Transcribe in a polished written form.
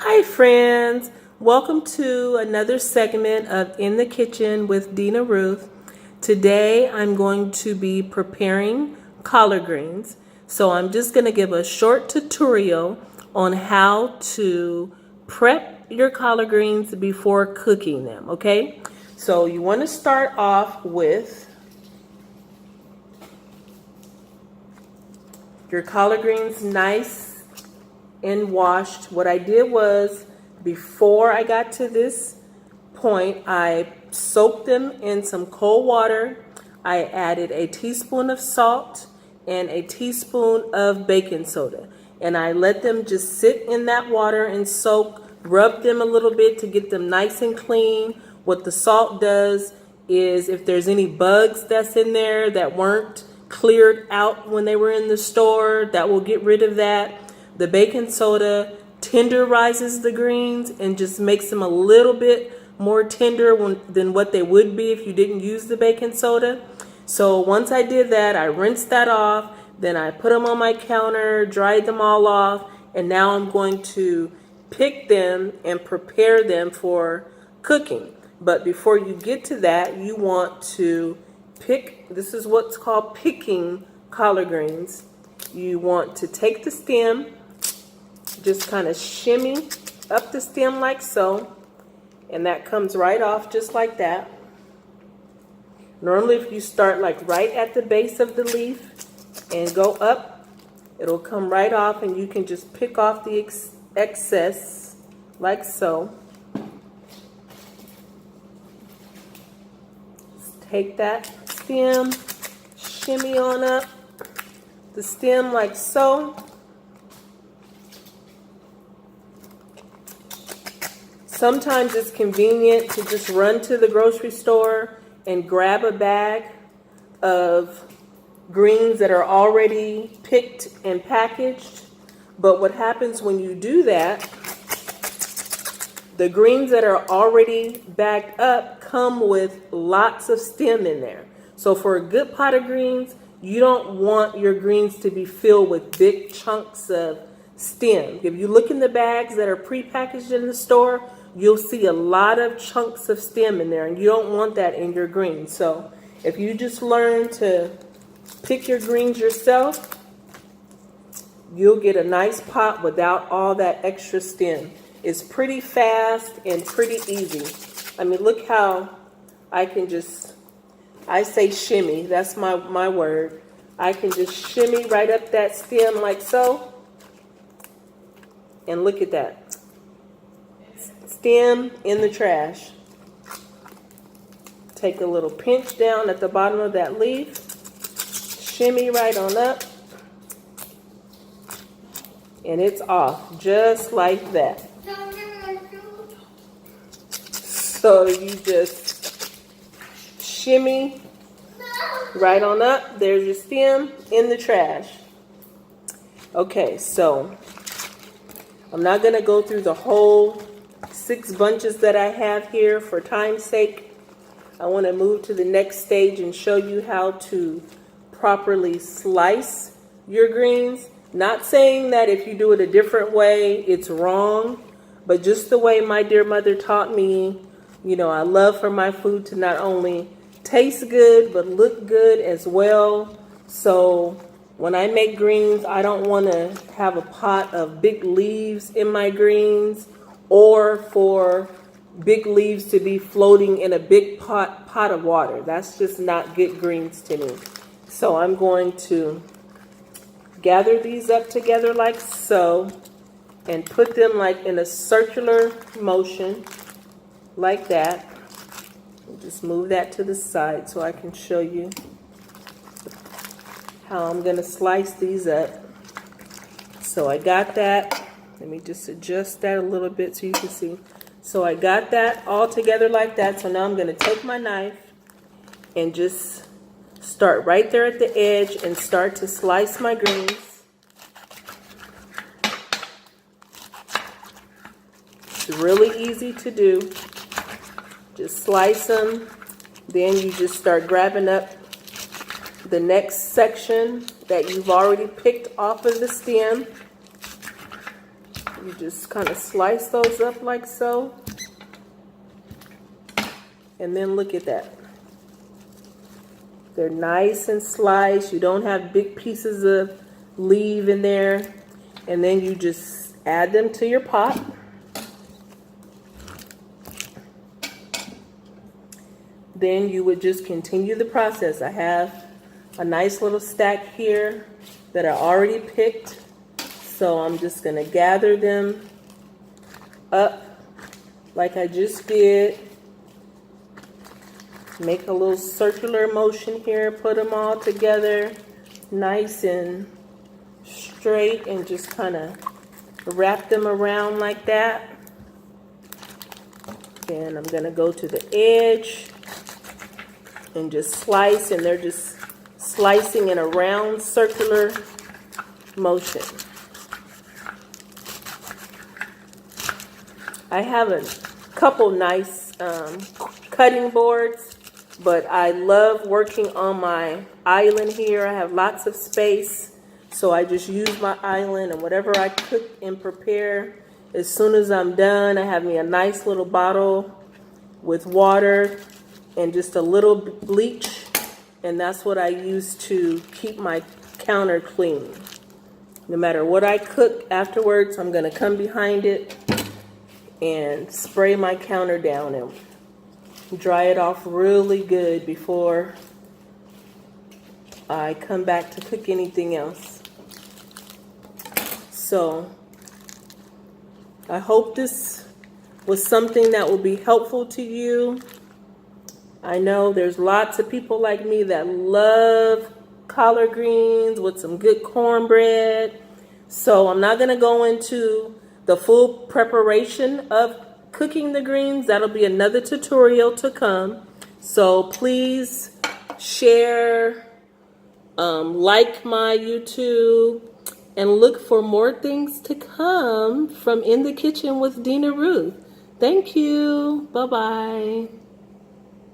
Hi friends, welcome to another segment of In the Kitchen with Deana Ruth. Today I'm going to be preparing collard greens. So I'm just going to give a short tutorial on how to prep your collard greens before cooking them, okay? So you want to start off with your collard greens nice and washed. What I did was, before I got to this point, I soaked them in some cold water. I added a teaspoon of salt and a teaspoon of baking soda, and I let them just sit in that water and soak. Rub them a little bit to get them nice and clean. What the salt does is, if there's any bugs that's in there that weren't cleared out when they were in the store, that will get rid of that. The baking soda tenderizes the greens and just makes them a little bit more tender than what they would be if you didn't use the baking soda. So once I did that, I rinsed that off. Then I put them on my counter, dried them all off, and now I'm going to pick them and prepare them for cooking. But before you get to that, you want to pick. This is what's called picking collard greens. You want to take the stem, just kind of shimmy up the stem like so, and that comes right off just like that. Normally if you start like right at the base of the leaf and go up, it'll come right off, and you can just pick off the excess like so. Take that stem, shimmy on up the stem like so. Sometimes it's convenient to just run to the grocery store and grab a bag of greens that are already picked and packaged. But what happens when you do that, the greens that are already bagged up come with lots of stem in there. So for a good pot of greens, you don't want your greens to be filled with big chunks of stem. If you look in the bags that are pre-packaged in the store, you'll see a lot of chunks of stem in there, and you don't want that in your greens. So if you just learn to pick your greens yourself, you'll get a nice pot without all that extra stem. It's pretty fast and pretty easy. I mean, look how I can just, I say shimmy, that's my word. I can just shimmy right up that stem like so. And look at that. Stem in the trash. Take a little pinch down at the bottom of that leaf. Shimmy right on up. And it's off just like that. So you just shimmy right on up. There's your stem in the trash. Okay, so I'm not going to go through the whole 6 bunches that I have here for time's sake. I want to move to the next stage and show you how to properly slice your greens. Not saying that if you do it a different way, it's wrong, but just the way my dear mother taught me. You know, I love for my food to not only taste good, but look good as well. So when I make greens, I don't want to have a pot of big leaves in my greens, or for big leaves to be floating in a big pot of water. That's just not good greens to me. So I'm going to gather these up together like so, and put them like in a circular motion like that. Just move that to the side so I can show you how I'm going to slice these up. So I got that. Let me just adjust that a little bit so you can see. So I got that all together like that. So now I'm going to take my knife and just start right there at the edge and start to slice my greens. It's really easy to do. Just slice them. Then you just start grabbing up the next section that you've already picked off of the stem. You just kind of slice those up like so. And then look at that. They're nice and sliced. You don't have big pieces of leaf in there. And then you just add them to your pot. Then you would just continue the process. I have a nice little stack here that I already picked. So I'm just going to gather them up like I just did. Make a little circular motion here. Put them all together nice and straight and just kind of wrap them around like that. Then I'm going to go to the edge and just slice, and they're just slicing in a round circular motion. I have a couple nice cutting boards, but I love working on my island here. I have lots of space, so I just use my island, and whatever I cook and prepare, as soon as I'm done, I have me a nice little bottle with water and just a little bleach, and that's what I use to keep my counter clean. No matter what I cook afterwards, I'm going to come behind it and spray my counter down and dry it off really good before I come back to cook anything else. So I hope this was something that will be helpful to you. I know there's lots of people like me that love collard greens with some good cornbread. So I'm not going to go into the full preparation of cooking the greens. That'll be another tutorial to come. So please share, like my YouTube, and look for more things to come from In the Kitchen with Deana Ruth. Thank you. Bye-bye.